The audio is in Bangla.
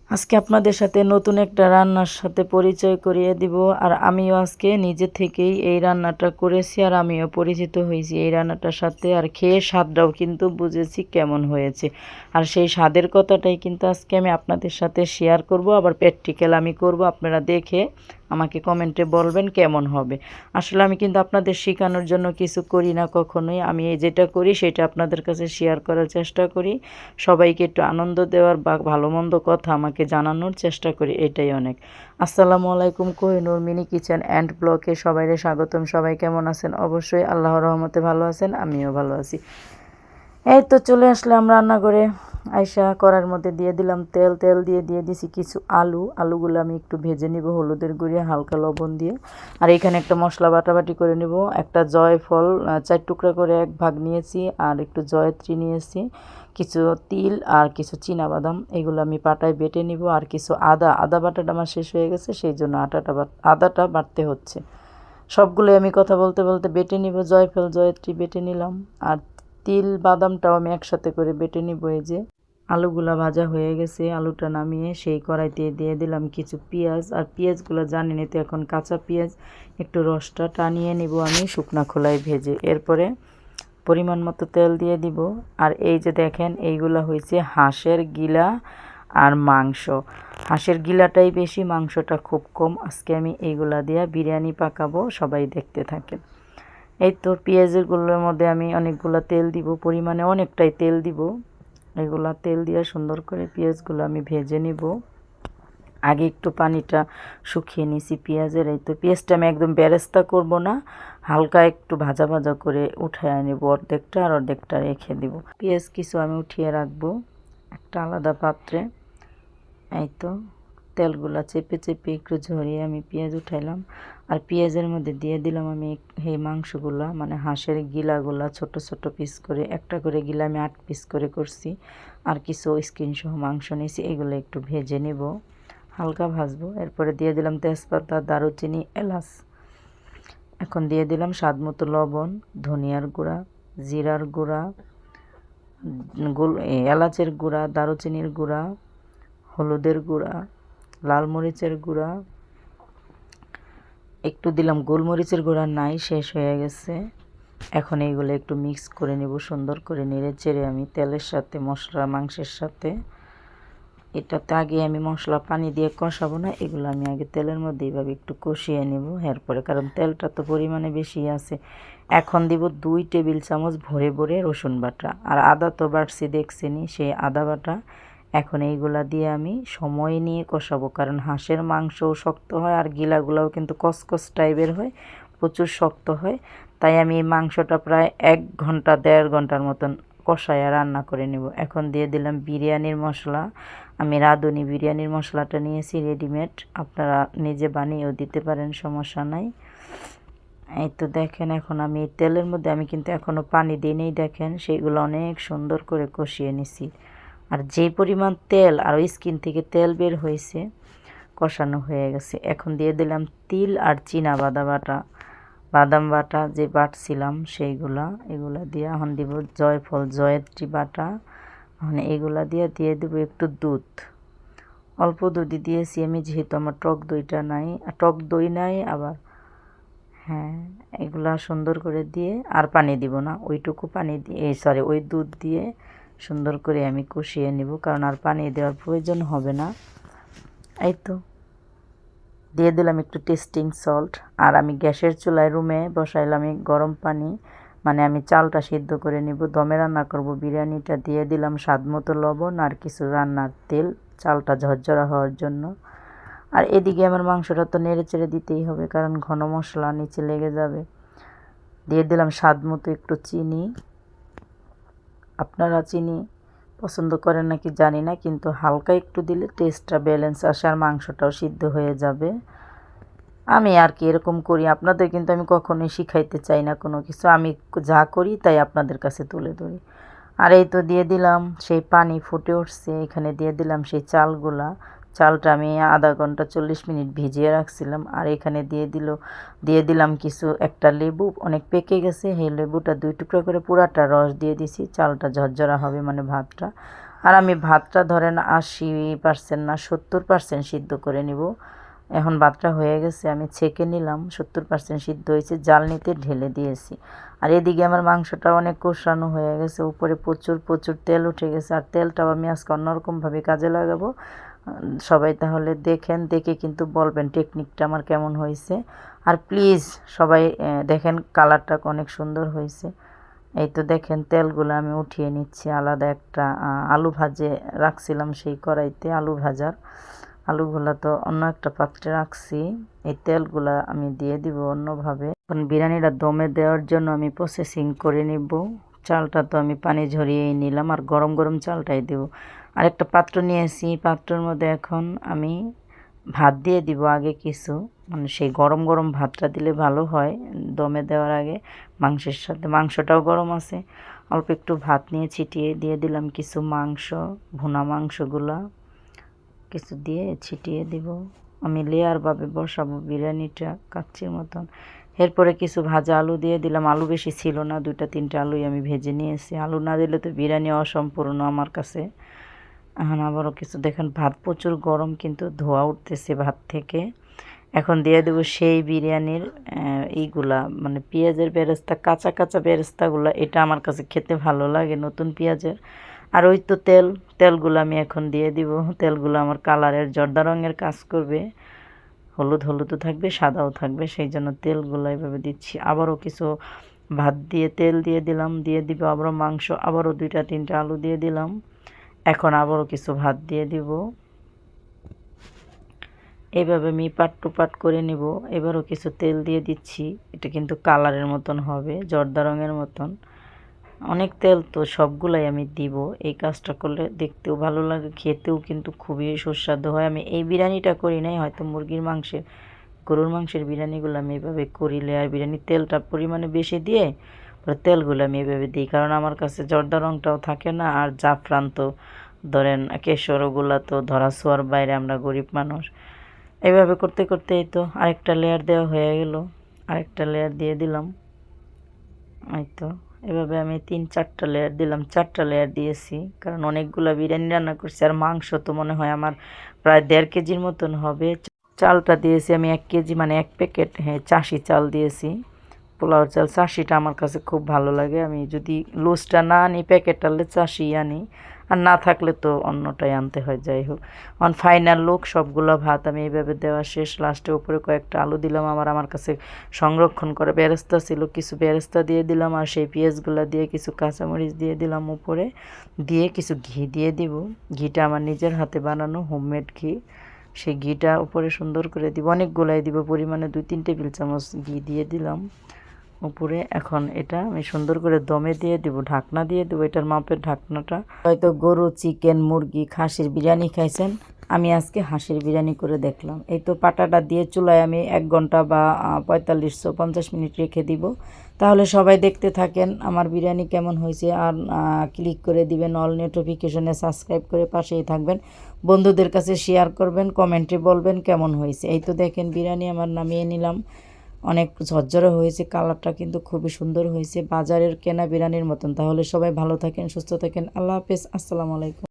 আজকে আপনাদের সাথে নতুন একটা রান্নার সাথে পরিচয় করিয়ে দিব। আর আমিও আজকে নিজে থেকেই এই রান্নাটা করেছি আর আমিও পরিচিত হয়েছি এই রান্নাটার সাথে। আর খেয়ে স্বাদটাও কিন্তু বুঝেছি কেমন হয়েছে। আর সেই স্বাদের কথাটাই কিন্তু আজকে আমি আপনাদের সাথে শেয়ার করব, আবার প্র্যাকটিক্যাল আমি করব। আপনারা দেখে আমাকে কমেন্টে বলবেন কেমন হবে। আসলে আমি কিন্তু আপনাদের শেখানোর জন্য কিছু করি না কখনোই। আমি যেটা করি সেটা আপনাদের কাছে শেয়ার করার চেষ্টা করি। সবাইকে একটু আনন্দ দেওয়ার বা ভালো মন্দ কথা আমাকে জানানোর চেষ্টা করি, এটাই অনেক। আসসালামু আলাইকুম, কোহিনুর মিনি কিচেন অ্যান্ড ব্লগে সবাইকে স্বাগতম। সবাই কেমন আছেন? অবশ্যই আল্লাহর রহমতে ভালো আছেন, আমিও ভালো আছি। এই তো চলে আসলাম রান্নাঘরে। আইসা কড়ার মধ্যে দিয়ে দিলাম তেল। তেল দিয়ে দিছি কিছু আলুগুলো আমি একটু ভেজে নিব হলুদের গুঁড়ি হালকা লবণ দিয়ে। আর এখানে একটা মশলা বাটাবাটি করে নিব। একটা জয়ফল 4 টুকরা করে 1 ভাগ নিয়েছি, আর একটু জয়ত্রী নিয়েছি, কিছু তিল আর কিছু চীনাবাদাম, এগুলো আমি পাটায় বেটে নিব। আর কিছু আদা বাটাটা আমার শেষ হয়ে গেছে, সেই জন্য আদাটা বাটতে হচ্ছে। সবগুলোই আমি কথা বলতে বলতে বেটে নিব। জয়ফল জয়ত্রী বেটে নিলাম, আর তিল বাদামটাও আমি একসাথে করে বেটে নিব। এই যে আলুগুলা ভাজা হয়ে গেছে, আলুটা নামিয়ে সেই কড়াইতে দিয়ে দিলাম কিছু পেঁয়াজ। আর পেঁয়াজগুলো জানেনই তো এখন কাঁচা পেঁয়াজ, একটু রসটা টানিয়ে নিব আমি শুকনা খোলায় ভেজে। এরপরে পরিমাণ মতো তেল দিয়ে দিব। আর এই যে দেখেন এইগুলা হয়েছে হাঁসের গিলা আর মাংস। হাঁসের গিলাটাই বেশি, মাংসটা খুব কম। আজকে আমি এইগুলা দিয়ে বিরিয়ানি পাকাবো, সবাই দেখতে থাকেন। এই তো পেঁয়াজগুলোর মধ্যে আমি অনেকগুলো তেল দিব, পরিমাণে অনেকটাই তেল দিব। এগুলা তেল দিয়ে সুন্দর করে পেঁয়াজগুলো আমি ভেজে নিব। আগে একটু পানিটা শুকিয়ে নিছি পেঁয়াজের। এই তো পেঁয়াজটা আমি একদম বেরেস্তা করব না, হালকা একটু ভাজা ভাজা করে উঠিয়ে নেব, অর্ধেকটা আর অর্ধেকটা রেখে দিব। পেঁয়াজ কিছু আমি উঠিয়ে রাখবো একটা আলাদা পাত্রে। এই তো তেলগুলা চেপে চেপে একটু ঝরিয়ে আমি পেঁয়াজ উঠাইলাম। আর পেঁয়াজের মধ্যে দিয়ে দিলাম আমি এই মাংসগুলা, মানে হাঁসের গিলাগুলা ছোট ছোট পিস করে, একটা করে গিলা আমি 8 পিস করে করছি। আর কিছু স্কিন সহ মাংস নিয়েছি, এগুলো একটু ভেজে নেব, হালকা ভাজবো। এরপরে দিয়ে দিলাম তেজপাতা, দারুচিনি, এলাচ। এখন দিয়ে দিলাম স্বাদ মতো লবণ, ধনিয়ার গুঁড়া, জিরার গুঁড়া, এলাচের গুঁড়া, দারুচিনির গুঁড়া, হলুদের গুঁড়া, লাল মরিচের গুঁড়া, একটু দিলাম গোলমরিচের গুঁড়া, নাই, শেষ হয়ে গেছে। এখন এইগুলো একটু মিক্স করে নেব, সুন্দর করে নেড়ে চেড়ে আমি তেলের সাথে মশলা মাংসের সাথে। এটাতে আগে আমি মশলা পানি দিয়ে কষাবো না, এগুলো আমি আগে তেলের মধ্যে এইভাবে একটু কষিয়ে নেব। এরপরে কারণ তেলটা তো পরিমাণে বেশি আছে। এখন দিব 2 টেবিল চামচ ভরে ভরে রসুন বাটা। আর আদা তো বাটছি দেখছেনি, সেই আদা বাটা। এখন এইগুলা দিয়ে আমি সময় নিয়ে কষাবো, কারণ হাঁসের মাংসও শক্ত হয় আর গিলাগুলাও কিন্তু কসকস টাইপের হয়, প্রচুর শক্ত হয়। তাই আমি এই মাংসটা প্রায় 1 ঘন্টা 1.5 ঘন্টার মতন কষায়া রান্না করে নেব। এখন দিয়ে দিলাম বিরিয়ানির মশলা। আমি রাঁধুনি বিরিয়ানির মশলাটা নিয়েছি রেডিমেড, আপনারা নিজে বানিয়েও দিতে পারেন, সমস্যা নাই। এই তো দেখেন এখন আমি এই তেলের মধ্যে আমি কিন্তু এখনও পানি দিই নেই, দেখেন সেইগুলো অনেক সুন্দর করে কষিয়ে নিছি। আর যে পরিমাণ তেল আর ওই স্কিন থেকে তেল বের হয়েছে, কষানো হয়ে গেছে। এখন দিয়ে দিলাম তিল আর বাদাম বাটা যে বাটছিলাম সেইগুলা, এগুলা দিয়ে এখন দিব জয়ফল জয়ত্রী বাটা। মানে এগুলা দিয়ে দেবো একটু দুধ, অল্প দুধই দিয়েছি আমি, যেহেতু আমার টক দই নাই আবার। হ্যাঁ, এগুলা সুন্দর করে দিয়ে আর পানি দিব না, ওইটুকু পানি দিয়ে ওই দুধ দিয়ে সুন্দর করে আমি কষিয়ে নিব, কারণ আর পানি দেওয়ার প্রয়োজন হবে না। এই তো দিয়ে দিলাম একটু টেস্টিং সল্ট। আর আমি গ্যাসের চুলায় রুমে বসাইলাম আমি গরম পানি, মানে আমি চালটা সিদ্ধ করে নিব, দমে রান্না করব বিরিয়ানিটা। দিয়ে দিলাম স্বাদ মতো লবণ আর কিছু রান্নার তেল, চালটা ঝরঝরা হওয়ার জন্য। আর এদিকে আমার মাংসটা তো নেড়ে চেড়ে দিতেই হবে, কারণ ঘন মশলা নিচে লেগে যাবে। দিয়ে দিলাম স্বাদ মতো একটু চিনি। আপনারা চিনি পছন্দ করেন নাকি জানি না, কিন্তু হালকা একটু দিলে টেস্টটা ব্যালেন্স আসে আর মাংসটাও সিদ্ধ হয়ে যাবে। আমি আর কি এরকম করি, আপনাদের কিন্তু আমি কখনোই শিখাইতে চাই না কোনো কিছু, আমি যা করি তাই আপনাদের কাছে তুলে ধরি। আর এই তো দিয়ে দিলাম সেই পানি ফুটে উঠছে, এখানে দিয়ে দিলাম সেই চালটা আমি আধা ঘন্টা 40 মিনিট ভিজিয়ে রাখছিলাম। আর এখানে দিয়ে দিলাম একটা লেবু, অনেক পেকে গেছে, সেই লেবুটা 2 টুকরা করে পুরাটা রস দিয়ে দিছি, চালটা ঝরঝরা হবে মানে ভাতটা। আর আমি ভাতটা ধরেন 80% না 70% সিদ্ধ করে নিব। এখন ভাতটা হয়ে গেছে, আমি ছেঁকে নিলাম, 70% সিদ্ধ হয়েছে, জ্বালনিতে ঢেলে দিয়েছি। আর এদিকে আমার মাংসটা অনেক কষানো হয়ে গেছে, উপরে প্রচুর প্রচুর তেল উঠে গেছে। আর তেলটাও আমি আজকে অন্যরকমভাবে কাজে লাগাবো। সবাই তাহলে দেখেন, দেখে কিন্তু বলবেন টেকনিকটা আমার কেমন হয়েছে। আর প্লিজ সবাই দেখেন কালারটা অনেক সুন্দর হয়েছে। এই তো দেখেন তেলগুলো আমি উঠিয়ে নিচ্ছি। আলাদা একটা আলু ভাজে রাখছিলাম সেই কড়াইতে, আলু ভাজার আলুগুলা তো অন্য একটা পাত্রে রাখছি। এই তেলগুলা আমি দিয়ে দিব অন্যভাবে। এখন বিরিয়ানিটা দমে দেওয়ার জন্য আমি প্রসেসিং করে নিব। চালটা তো আমি পানি ঝরিয়েই নিলাম, আর গরম গরম চালটাই দেব। আরেকটা পাত্র নিয়েছি, পাত্রের মধ্যে এখন আমি ভাত দিয়ে দিব আগে কিছু, মানে সেই গরম গরম ভাতটা দিলে ভালো হয় দমে দেওয়ার আগে মাংসের সাথে। মাংসটাও গরম আছে, অল্প একটু ভাত নিয়ে ছিটিয়ে দিয়ে দিলাম কিছু মাংস, ভুনা মাংসগুলা কিছু দিয়ে ছিটিয়ে দিব। আমি লেয়ারভাবে বসাবো বিরিয়ানিটা কাচ্চির মতন। এরপরে কিছু ভাজা আলু দিয়ে দিলাম। আলু বেশি ছিল না, 2-3টা আলুই আমি ভেজে নিয়েছি। আলু না দিলে তো বিরিয়ানি অসম্পূর্ণ আমার কাছে। এখন আবারও কিছু দেখেন, ভাত প্রচুর গরম কিন্তু ধোয়া উঠতেছে ভাত থেকে। এখন দিয়ে দেবো সেই বিরিয়ানির এইগুলা, মানে পেঁয়াজের বেরেস্তা, কাঁচা কাঁচা বেরেস্তাগুলা। এটা আমার কাছে খেতে ভালো লাগে, নতুন পেঁয়াজের। আর ওই তো তেলগুলো আমি এখন দিয়ে দিব। তেলগুলো আমার কালারের জর্দা রঙের কাজ করবে, হলুদ হলুদও থাকবে, সাদাও থাকবে, সেই জন্য তেলগুলো এভাবে দিচ্ছি। আবারও কিছু ভাত দিয়ে তেল দিয়ে দিলাম, দিয়ে দিব আবারও মাংস, আবারও 2-3টা আলু দিয়ে দিলাম। এখন আবারও কিছু ভাত দিয়ে দিব। এইভাবে আমি পাট টু পাট করে নিব। এবারও কিছু তেল দিয়ে দিচ্ছি। এটা কিন্তু কালারের মতন হবে, জর্দা রঙের মতন। অনেক তেল তো, সবগুলাই আমি দিব। এই কাজটা করলে দেখতেও ভালো লাগে, খেতেও কিন্তু খুবই সুস্বাদু হয়। আমি এই বিরিয়ানিটা করি নাই, হয়তো মুরগির মাংসের, গরুর মাংসের বিরিয়ানিগুলো আমি এভাবে করি। লেয়ার বিরিয়ানি তেলটা পরিমাণে বেশি দিয়ে তেলগুলো আমি এভাবে দিই, কারণ আমার কাছে জর্দা রঙটাও থাকে না। আর জাফরান তো ধরেন কেশর, ওগুলা তো ধরা ছোঁয়ার বাইরে, আমরা গরিব মানুষ। এভাবে করতে করতে এই তো আরেকটা লেয়ার দেওয়া হয়ে গেল, আরেকটা লেয়ার দিয়ে দিলাম। এই তো এভাবে আমি 3-4টা লেয়ার দিলাম, 4টা লেয়ার দিয়েছি, কারণ অনেকগুলো বিরিয়ানি রান্না করছি। আর মাংস তো মনে হয় আমার প্রায় 1.5 কেজির মতন হবে। চালটা দিয়েছি আমি 1 কেজি, মানে 1 প্যাকেট, হ্যাঁ, চাষি চাল দিয়েছি। পোলাও চাল চাষিটা আমার কাছে খুব ভালো লাগে। আমি যদি লুজটা না আনি, প্যাকেট আনলে চাষি আনি, আর না থাকলে তো অন্যটাই আনতে হয়। যাই হোক, ফাইনাল লুক সবগুলো ভাত আমি এইভাবে দেওয়া শেষ। লাস্টে উপরে কয়েকটা আলু দিলাম, আমার কাছে সংরক্ষণ করে বেরেস্তা ছিল, কিছু বেরেস্তা দিয়ে দিলাম। আর সেই পেঁয়াজগুলো দিয়ে কিছু কাঁচামরিচ দিয়ে দিলাম উপরে, দিয়ে কিছু ঘি দিয়ে দিব। ঘিটা আমার নিজের হাতে বানানো হোমমেড ঘি, সেই ঘিটা উপরে সুন্দর করে দিব। অনেকগুলাই দিব, পরিমাণে 2-3 টেবিল চামচ ঘি দিয়ে দিলাম উপরে। এখন এটা আমি সুন্দর করে দমে দিয়ে দিব, ঢাকনা দিয়ে দেবো। এটার মাপের ঢাকনাটা, হয়তো গরু, চিকেন, মুরগি, খাসির বিরিয়ানি খাইছেন, আমি আজকে হাঁসের বিরিয়ানি করে দেখলাম। এই তো পাটাটা দিয়ে চুলায় আমি 1 ঘন্টা বা 45-50 মিনিট রেখে দিব। তাহলে সবাই দেখতে থাকেন আমার বিরিয়ানি কেমন হয়েছে। আর ক্লিক করে দিবেন অল নোটিফিকেশনে, সাবস্ক্রাইব করে পাশেই থাকবেন, বন্ধুদের কাছে শেয়ার করবেন, কমেন্টে বলবেন কেমন হয়েছে। এই তো দেখেন বিরিয়ানি আমার নামিয়ে নিলাম, অনেক ঝরঝরে হয়েছে, কালারটা কিন্তু খুবই সুন্দর হয়েছে, বাজারের কেনা বিরিয়ানির মতন। তাহলে সবাই ভালো থাকেন, সুস্থ থাকেন, আল্লাহ হাফেজ, আসসালামু আলাইকুম।